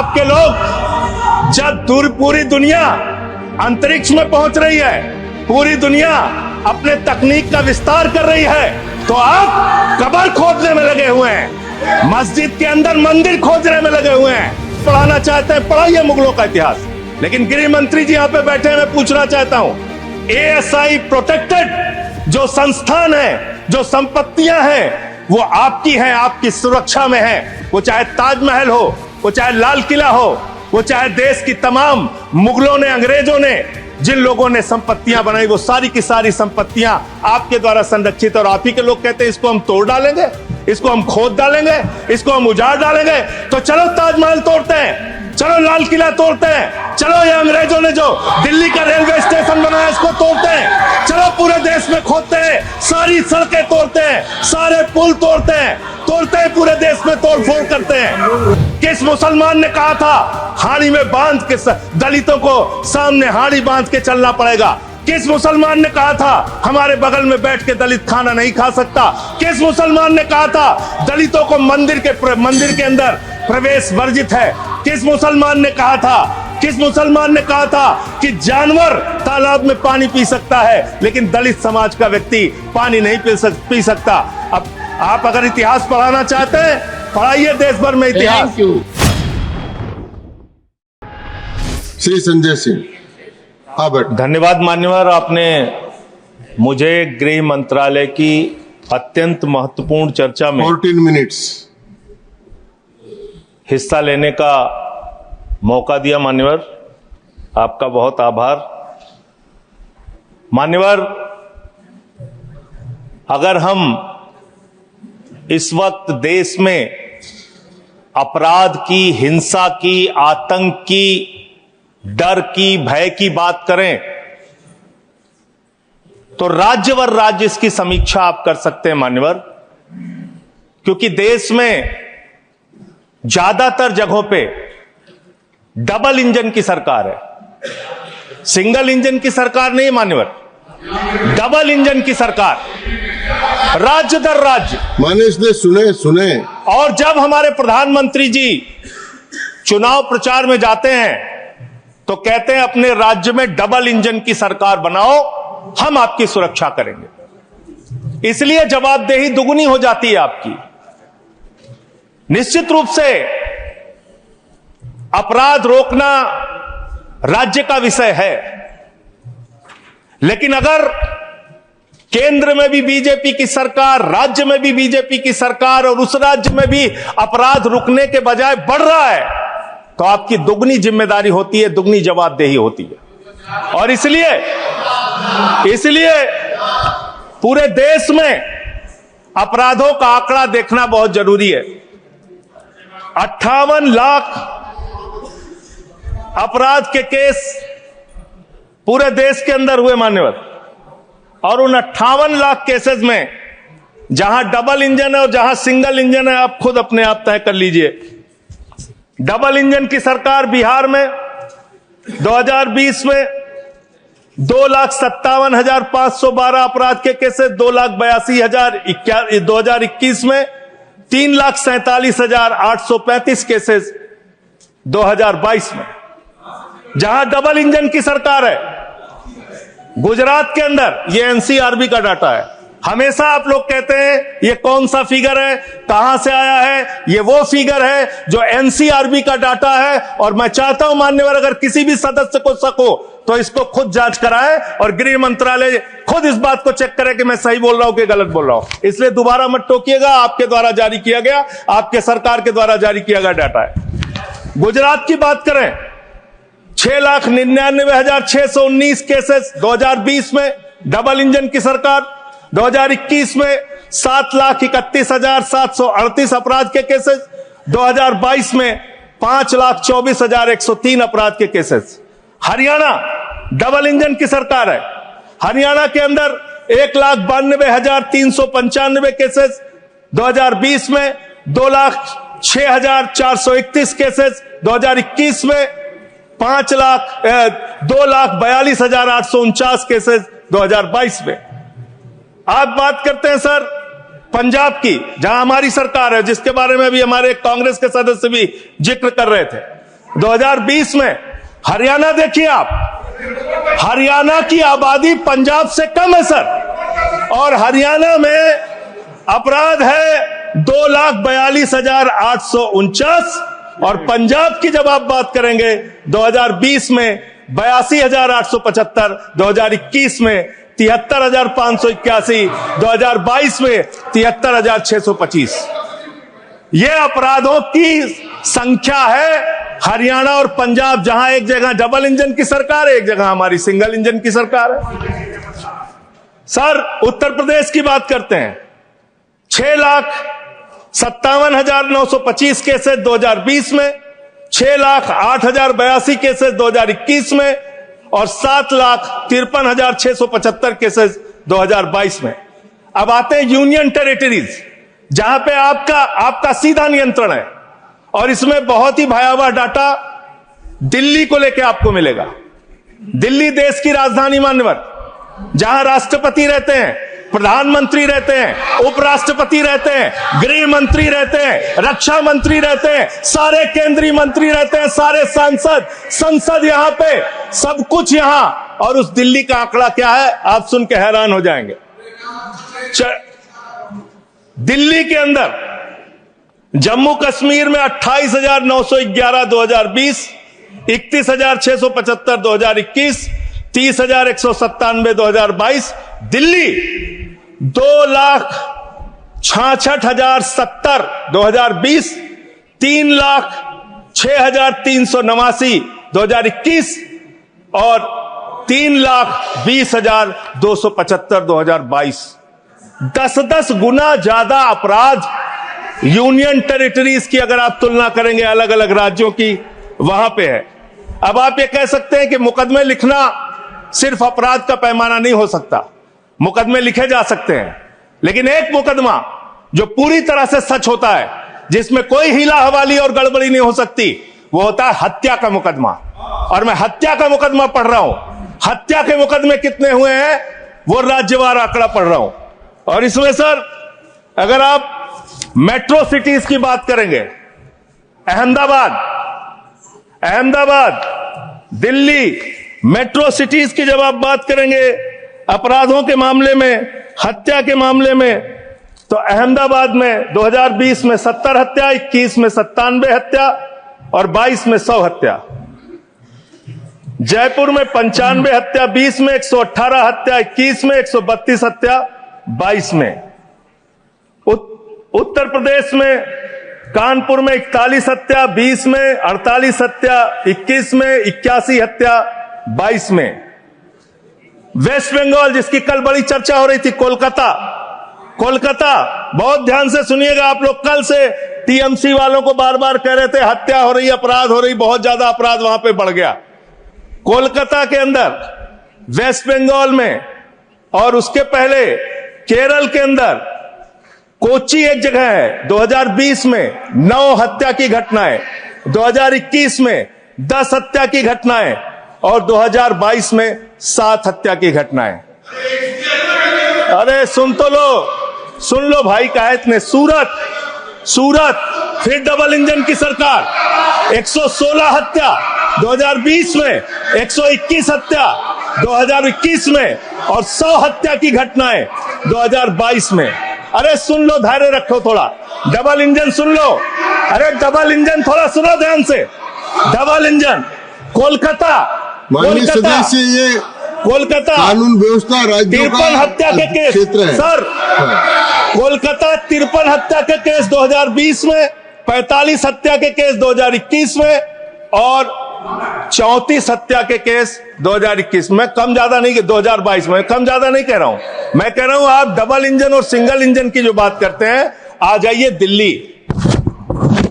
आपके लोग जब पूरी दुनिया अंतरिक्ष में पहुंच रही है, पूरी दुनिया अपने तकनीक का विस्तार कर रही है, तो आप कब्र खोदने में लगे हुए हैं, मस्जिद के अंदर मंदिर खोदने में लगे हुए हैं। पढ़ाना चाहते हैं, पढ़ाइए मुगलों का इतिहास। लेकिन गृह मंत्री जी यहाँ पे बैठे हैं, मैं पूछना चाहता हूं, ASI प्रोटेक्टेड जो संस्थान है, जो संपत्तियां हैं, वो आपकी हैं, आपकी सुरक्षा में है। वो चाहे ताजमहल हो, वो चाहे लाल किला हो, वो चाहे देश की तमाम मुगलों ने, अंग्रेजों ने जिन लोगों ने संपत्तियां बनाई, वो सारी की सारी संपत्तियां आपके द्वारा संरक्षित। और आप ही के लोग कहते हैं इसको हम तोड़ डालेंगे, इसको हम खोद डालेंगे, इसको हम उजाड़ डालेंगे। तो चलो ताजमहल तोड़ते हैं, चलो लाल किला तोड़ते हैं, चलो ये अंग्रेजों ने जो दिल्ली का रेलवे स्टेशन बनाया इसको तोड़ते हैं, चलो पूरे देश में खोदते हैं, सारी सड़कें तोड़ते हैं, सारे पुल तोड़ते हैं, पूरे देश में तोड़ फोड़ करते हैं। किस मुसलमान ने कहा था हाड़ी में बांध के दलितों को सामने हाड़ी बांध के चलना पड़ेगा? किस मुसलमान ने कहा था हमारे बगल में बैठ के दलित खाना नहीं खा सकता? किस मुसलमान ने कहा था दलितों को मंदिर के अंदर प्रवेश वर्जित है? किस मुसलमान ने कहा था कि जानवर तालाब में पानी पी सकता है, लेकिन दलित समाज का व्यक्ति पानी नहीं पी सकता? अब आप अगर इतिहास पढ़ाना चाहते हैं, पढ़ाइए देश भर में इतिहास। श्री संजय सिंह। धन्यवाद मान्यवर, आपने मुझे गृह मंत्रालय की अत्यंत महत्वपूर्ण चर्चा में 14 मिनट्स हिस्सा लेने का मौका दिया। मान्यवर, आपका बहुत आभार। मान्यवर, अगर हम इस वक्त देश में अपराध की, हिंसा की, आतंक की, डर की, भय की बात करें, तो राज्यवर राज्य इसकी समीक्षा आप कर सकते हैं मान्यवर, क्योंकि देश में ज्यादातर जगहों पे डबल इंजन की सरकार है, सिंगल इंजन की सरकार नहीं मान्यवर, डबल इंजन की सरकार, राज्य दर राज्य। माने इसने सुने। और जब हमारे प्रधानमंत्री जी चुनाव प्रचार में जाते हैं तो कहते हैं अपने राज्य में डबल इंजन की सरकार बनाओ, हम आपकी सुरक्षा करेंगे। इसलिए जवाबदेही दुगुनी हो जाती है आपकी। निश्चित रूप से अपराध रोकना राज्य का विषय है, लेकिन अगर केंद्र में भी बीजेपी की सरकार, राज्य में भी बीजेपी की सरकार, और उस राज्य में भी अपराध रुकने के बजाय बढ़ रहा है, तो आपकी दुगनी जिम्मेदारी होती है, दुगनी जवाबदेही होती है। और इसलिए पूरे देश में अपराधों का आंकड़ा देखना बहुत जरूरी है। 58 लाख अपराध के केस पूरे देश के अंदर हुए मान्यवर, और उन 58 लाख केसेस में जहां डबल इंजन है और जहां सिंगल इंजन है, आप खुद अपने आप तय कर लीजिए। डबल इंजन की सरकार बिहार में 2020 में 2,57,512 अपराध के केसेस, 2,82,000। 2021 में 3,47,835 केसेस 2022 में, जहां डबल इंजन की सरकार है। गुजरात के अंदर, ये NCRB का डाटा है, हमेशा आप लोग कहते हैं ये कौन सा फिगर है, कहां से आया है? ये वो फिगर है जो NCRB का डाटा है। और मैं चाहता हूं मान्यवर, अगर किसी भी सदस्य को शक हो तो इसको खुद जांच कराएं और गृह मंत्रालय खुद इस बात को चेक करे कि मैं सही बोल रहा हूं कि गलत बोल रहा हूं। इसलिए दोबारा मत टोकिएगा, आपके द्वारा जारी किया गया, आपके सरकार के द्वारा जारी किया गया डाटा है। गुजरात की बात करें, 6,99,619 केसेस 2020 में, डबल इंजन की सरकार। 2021 में 7,31,738 अपराध के केसेस। 2022 में 5,24,103 अपराध के केसेस। हरियाणा डबल इंजन की सरकार है, हरियाणा के अंदर 1,92,395 केसेस। 2020 में 2,06,431 केसेस। 2021 में 2,42,849 केसेस 2022 में। आप बात करते हैं सर पंजाब की, जहां हमारी सरकार है, जिसके बारे में भी हमारे कांग्रेस के सदस्य भी जिक्र कर रहे थे। 2020 में हरियाणा देखिए आप, हरियाणा की आबादी पंजाब से कम है सर, और हरियाणा में अपराध है 2,42,849, और पंजाब की जब आप बात करेंगे 2020 में 82,875, 2021 में 73,581, 2022 में 73,625। ये अपराधों की संख्या है हरियाणा और पंजाब, जहां एक जगह डबल इंजन की सरकार है, एक जगह हमारी सिंगल इंजन की सरकार है। सर उत्तर प्रदेश की बात करते हैं, 6,57,925 केसेस 2020 में, 6,08,082 केसेस 2021 में, और 7,53,675 केसेस 2022 में। अब आते हैं यूनियन टेरिटरीज, जहां पे आपका सीधा नियंत्रण है, और इसमें बहुत ही भयावह डाटा दिल्ली को लेकर आपको मिलेगा। दिल्ली देश की राजधानी मान्यवर, जहां राष्ट्रपति रहते हैं, प्रधानमंत्री रहते हैं, उपराष्ट्रपति रहते हैं, गृह मंत्री रहते हैं, रक्षा मंत्री रहते हैं, सारे केंद्रीय मंत्री रहते हैं, सारे संसद यहां पे, सब कुछ यहां। और उस दिल्ली का आंकड़ा क्या है, आप सुन के हैरान हो जाएंगे। दिल्ली के अंदर जम्मू कश्मीर में 28,911 2020, 31,675 2021, 30,197 2022। दिल्ली 2,66,070 2020, 3,06,389 2021, और 3,20,275 2022। 10-10 गुना ज्यादा अपराध यूनियन टेरिटरीज की अगर आप तुलना करेंगे अलग अलग राज्यों की, वहां पे है। अब आप ये कह सकते हैं कि मुकदमे लिखना सिर्फ अपराध का पैमाना नहीं हो सकता, मुकदमे लिखे जा सकते हैं, लेकिन एक मुकदमा जो पूरी तरह से सच होता है, जिसमें कोई हीला हवाली और गड़बड़ी नहीं हो सकती, वो होता है हत्या का मुकदमा। और मैं हत्या का मुकदमा पढ़ रहा हूं, हत्या के मुकदमे कितने हुए हैं वो राज्यवार आंकड़ा पढ़ रहा हूं। और इसमें सर अगर आप मेट्रो सिटीज की बात करेंगे, अहमदाबाद, दिल्ली, मेट्रो सिटीज की जब आप बात करेंगे अपराधों के मामले में, हत्या के मामले में, तो अहमदाबाद में 2020 में 70 हत्या, 21 में 97 हत्या, और 22 में 100 हत्या। जयपुर में 95 हत्या, 20 में 118 हत्या, 21 में 132 हत्या, 22 में। उत्तर प्रदेश में कानपुर में 41 हत्या, 20 में 48 हत्या, 21 में 81 हत्या, 22 में। वेस्ट बंगाल, जिसकी कल बड़ी चर्चा हो रही थी, कोलकाता, बहुत ध्यान से सुनिएगा आप लोग। कल से टीएमसी वालों को बार बार कह रहे थे हत्या हो रही, अपराध हो रही, बहुत ज्यादा अपराध वहां पे बढ़ गया। कोलकाता के अंदर, वेस्ट बंगाल में, और उसके पहले केरल के अंदर कोची एक जगह है, 2020 में 9 हत्या की घटनाएं, 2021 में 10 हत्या की घटनाएं, और 2022 में 7 हत्या की घटनाएं। अरे सुन लो भाई, कहा इतने। सूरत फिर डबल इंजन की सरकार, 116 हत्या 2020 में, 121 हत्या 2021 में, और 100 हत्या की घटनाएं 2022 में। अरे सुन लो, धैर्य रखो थोड़ा, डबल इंजन सुन लो। अरे डबल इंजन थोड़ा सुनो ध्यान से। डबल इंजन कोलकाता, ये कोलकाता कानून व्यवस्था राज्यों 53 हत्या के केस क्षेत्र है सर। कोलकाता 53 हत्या के केस 2020 में, 45 हत्या के केस 2021 में, और 34 हत्या के केस 2021 में। कम ज्यादा नहीं, 2022 में कम ज्यादा नहीं कह रहा हूं, मैं कह रहा हूं आप डबल इंजन और सिंगल इंजन की जो बात करते हैं, आ जाइए दिल्ली,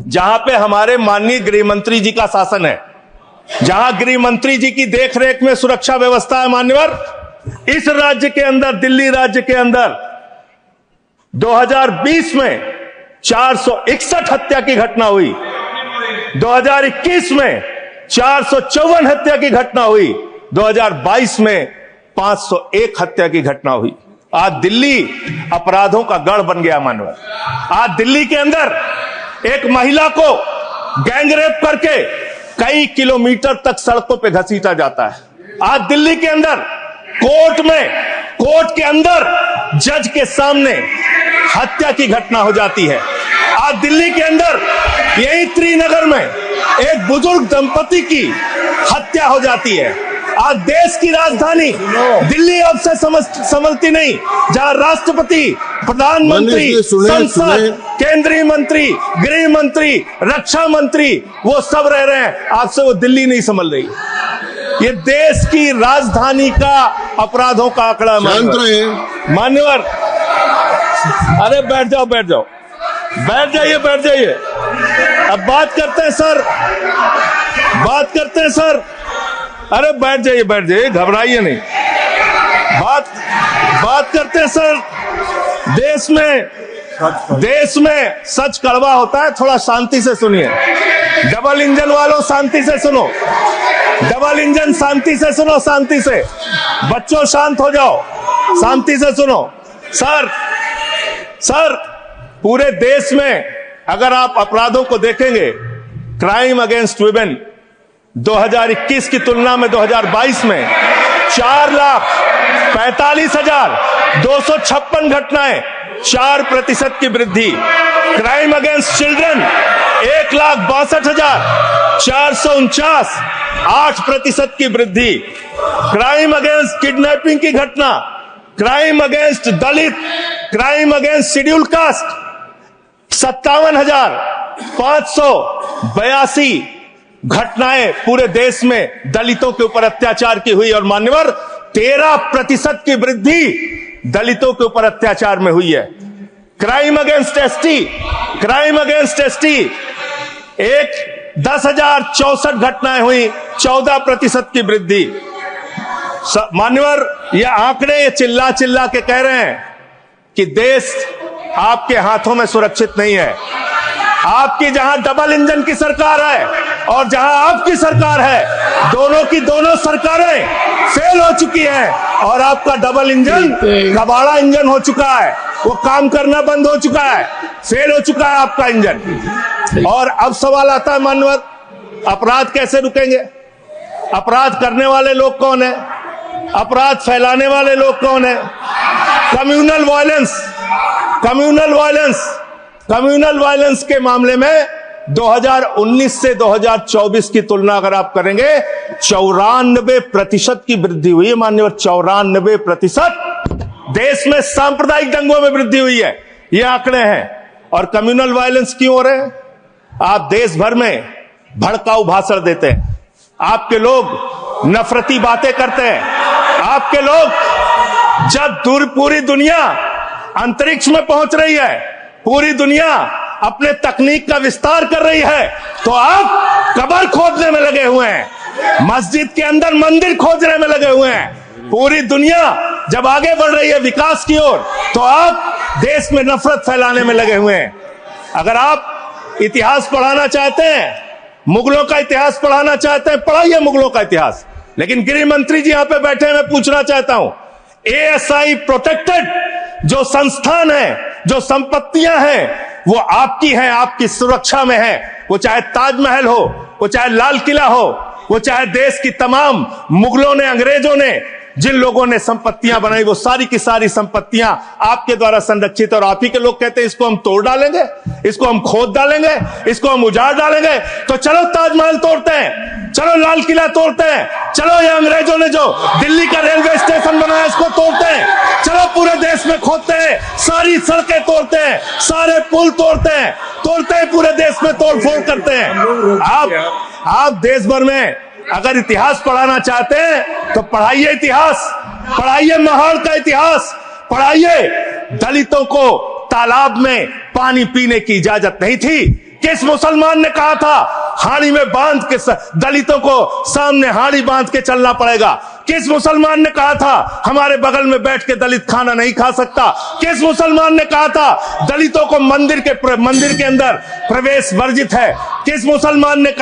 जहां पे हमारे माननीय गृह मंत्री जी का शासन है, जहां गृह मंत्री जी की देखरेख में सुरक्षा व्यवस्था है मान्यवर। इस राज्य के अंदर, दिल्ली राज्य के अंदर 2020 में 461 हत्या की घटना हुई, 2021 में 454 हत्या की घटना हुई, 2022 में 501 हत्या की घटना हुई। आज दिल्ली अपराधों का गढ़ बन गया मानवर। आज दिल्ली के अंदर एक महिला को गैंगरेप करके कई किलोमीटर तक सड़कों पे घसीटा जाता है। आज दिल्ली के अंदर कोर्ट के अंदर जज के सामने हत्या की घटना हो जाती है। आज दिल्ली के अंदर यही त्रिनगर में एक बुजुर्ग दंपति की हत्या हो जाती है। आज देश की राजधानी दिल्ली अब से संभलती नहीं, जहां राष्ट्रपति, प्रधानमंत्री, संसद, केंद्रीय मंत्री, गृह मंत्री, रक्षा मंत्री वो सब रह रहे हैं, आपसे वो दिल्ली नहीं संभल रही। ये देश की राजधानी का अपराधों का आंकड़ा। मान्यवर, अरे बैठ जाइए। अब बात करते हैं सर, अरे बैठ जाइए, घबराइए नहीं। बात करते हैं सर। देश में सच कड़वा होता है, थोड़ा शांति से सुनिए। डबल इंजन वालों शांति से सुनो, डबल इंजन शांति से सुनो, शांति से। बच्चों शांत हो जाओ, शांति से सुनो। सर पूरे देश में अगर आप अपराधों को देखेंगे, क्राइम अगेंस्ट वुमेन 2021 की तुलना में 2022 में 4,45,256 घटनाएं, 4% की वृद्धि। क्राइम अगेंस्ट चिल्ड्रन 1,62,449, 8% की वृद्धि। क्राइम अगेंस्ट किडनैपिंग की घटना, क्राइम अगेंस्ट दलित, क्राइम अगेंस्ट शेड्यूल कास्ट 57,582 घटनाएं पूरे देश में दलितों के ऊपर अत्याचार की हुई। और मान्यवर 13% की वृद्धि दलितों के ऊपर अत्याचार में हुई है। क्राइम अगेंस्ट एसटी 10,064 घटनाएं हुई, 14% की वृद्धि। मान्यवर ये आंकड़े ये चिल्ला के कह रहे हैं कि देश आपके हाथों में सुरक्षित नहीं है। आपकी जहां डबल इंजन की सरकार है और जहां आपकी सरकार है, दोनों की दोनों सरकारें फेल हो चुकी हैं और आपका डबल इंजन कबाड़ा इंजन हो चुका है, वो काम करना बंद हो चुका है, फेल हो चुका है आपका इंजन। और अब सवाल आता है मानवर, अपराध कैसे रुकेंगे? अपराध करने वाले लोग कौन है? अपराध फैलाने वाले लोग कौन है? कम्युनल वायलेंस के मामले में 2019 से 2024 की तुलना अगर आप करेंगे 94% की वृद्धि हुई है। माननीय 94% देश में सांप्रदायिक दंगों में वृद्धि हुई है, ये आंकड़े हैं। और कम्युनल वायलेंस क्यों हो रहे हैं? आप देश भर में भड़काऊ भाषण देते हैं, आपके लोग नफरती बातें करते हैं, आपके लोग जब पूरी दुनिया अंतरिक्ष में पहुंच रही है, पूरी दुनिया अपने तकनीक का विस्तार कर रही है, तो आप कब्र खोदने में लगे हुए हैं, मस्जिद के अंदर मंदिर खोजने में लगे हुए हैं। पूरी दुनिया जब आगे बढ़ रही है विकास की ओर, तो आप देश में नफरत फैलाने में लगे हुए हैं। अगर आप इतिहास पढ़ाना चाहते हैं, मुगलों का इतिहास पढ़ाना चाहते हैं, पढ़ाइए मुगलों का इतिहास। लेकिन गृह मंत्री जी यहां पे बैठे हैं, मैं पूछना चाहता हूं, ASI प्रोटेक्टेड जो संस्थान है, जो संपत्तियां हैं, वो आपकी हैं, आपकी सुरक्षा में है। वो चाहे ताजमहल हो, वो चाहे लाल किला हो, वो चाहे देश की तमाम मुगलों ने, अंग्रेजों ने जिन लोगों ने संपत्तियां बनाई, वो सारी की सारी संपत्तियां आपके द्वारा संरक्षित। और आप ही के लोग कहते हैं इसको हम तोड़ डालेंगे, इसको हम खोद डालेंगे, इसको हम उजाड़ डालेंगे। तो चलो ताजमहल तोड़ते हैं, चलो लाल किला तोड़ते हैं, चलो ये अंग्रेजों ने जो दिल्ली का रेलवे स्टेशन बनाया इसको तोड़ते हैं, चलो पूरे देश में खोदते हैं, सारी सड़कें तोड़ते हैं, सारे पुल तोड़ते हैं, पूरे देश में तोड़फोड़ करते हैं। आप देश भर में अगर इतिहास पढ़ाना चाहते हैं तो पढ़ाइए इतिहास, पढ़ाइए महाड़ का इतिहास, पढ़ाइए दलितों को तालाब में पानी पीने की इजाजत नहीं थी। किस मुसलमान ने कहा था हाड़ी में बांध के दलितों को सामने हाड़ी बांध के चलना पड़ेगा? किस मुसलमान ने कहा था हमारे बगल में बैठ के दलित खाना नहीं खा सकता? किस मुसलमान ने कहा था दलितों को मंदिर के अंदर प्रवेश वर्जित है? किस मुसलमान ने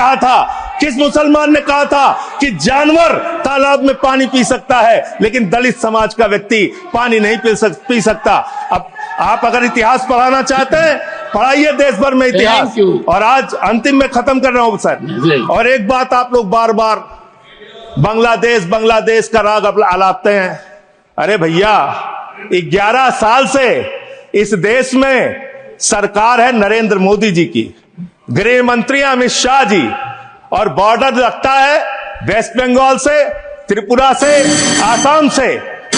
कहा था कि जानवर तालाब में पानी पी सकता है लेकिन दलित समाज का व्यक्ति पानी नहीं पी सकता? अब आप अगर इतिहास पढ़ाना चाहते हैं पढ़ाइए देश भर में इतिहास। Thank you. और आज अंतिम में खत्म कर रहा हूं जी। सर, और एक बात आप लोग बार बार बांग्लादेश बांग्लादेश का राग आलापते हैं। अरे भैया, 11 साल से इस देश में सरकार है नरेंद्र मोदी जी की, गृह मंत्री अमित शाह जी, और बॉर्डर लगता है वेस्ट बंगाल से, त्रिपुरा से, आसाम से।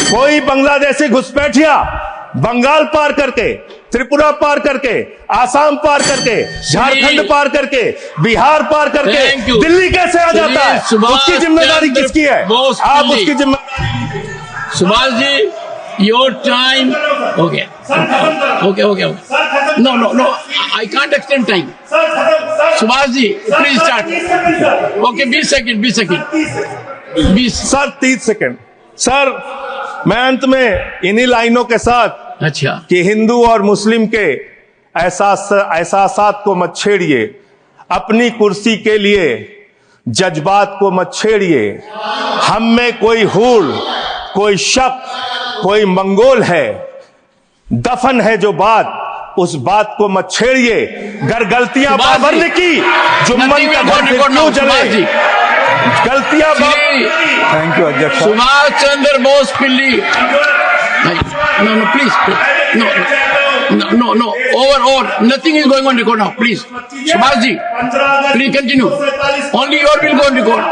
कोई बांग्लादेशी घुसपैठिया बंगाल पार करके, त्रिपुरा पार करके, आसाम पार करके, झारखंड पार करके, बिहार पार करके Thank you. दिल्ली कैसे आ जाता है? सुभाष उसकी जिम्मेदारी चंद्र किसकी है? बोस आप दिल्ली। उसकी जिम्मेदारी। Subhash ji, your time. Okay. Okay. No. I can't extend time. Subhash ji, please start. Okay, 20 seconds. 20. Sir 30 second. Sir, मैं अंत में इन्हीं लाइनों के साथ अच्छा। कि हिंदू और मुस्लिम के एहसासात को मत छेड़िए, अपनी कुर्सी के लिए जज्बात को मत छेड़िए। हम में कोई हूल, कोई शक, कोई मंगोल है, दफन है जो बात, उस बात को मत छेड़िए। गर गलतियां सुभाष बाबर जी, ने की, जुम्मन nothing का will घर go फिर record क्यों now, जले? सुभाष जी। गलतियां थैंक यू अध्यक्ष। Subhash Chandra Bose Pilli. No, please. No. Over. Nothing is going on record now, please. Subhash ji, please continue. Only your will go on record.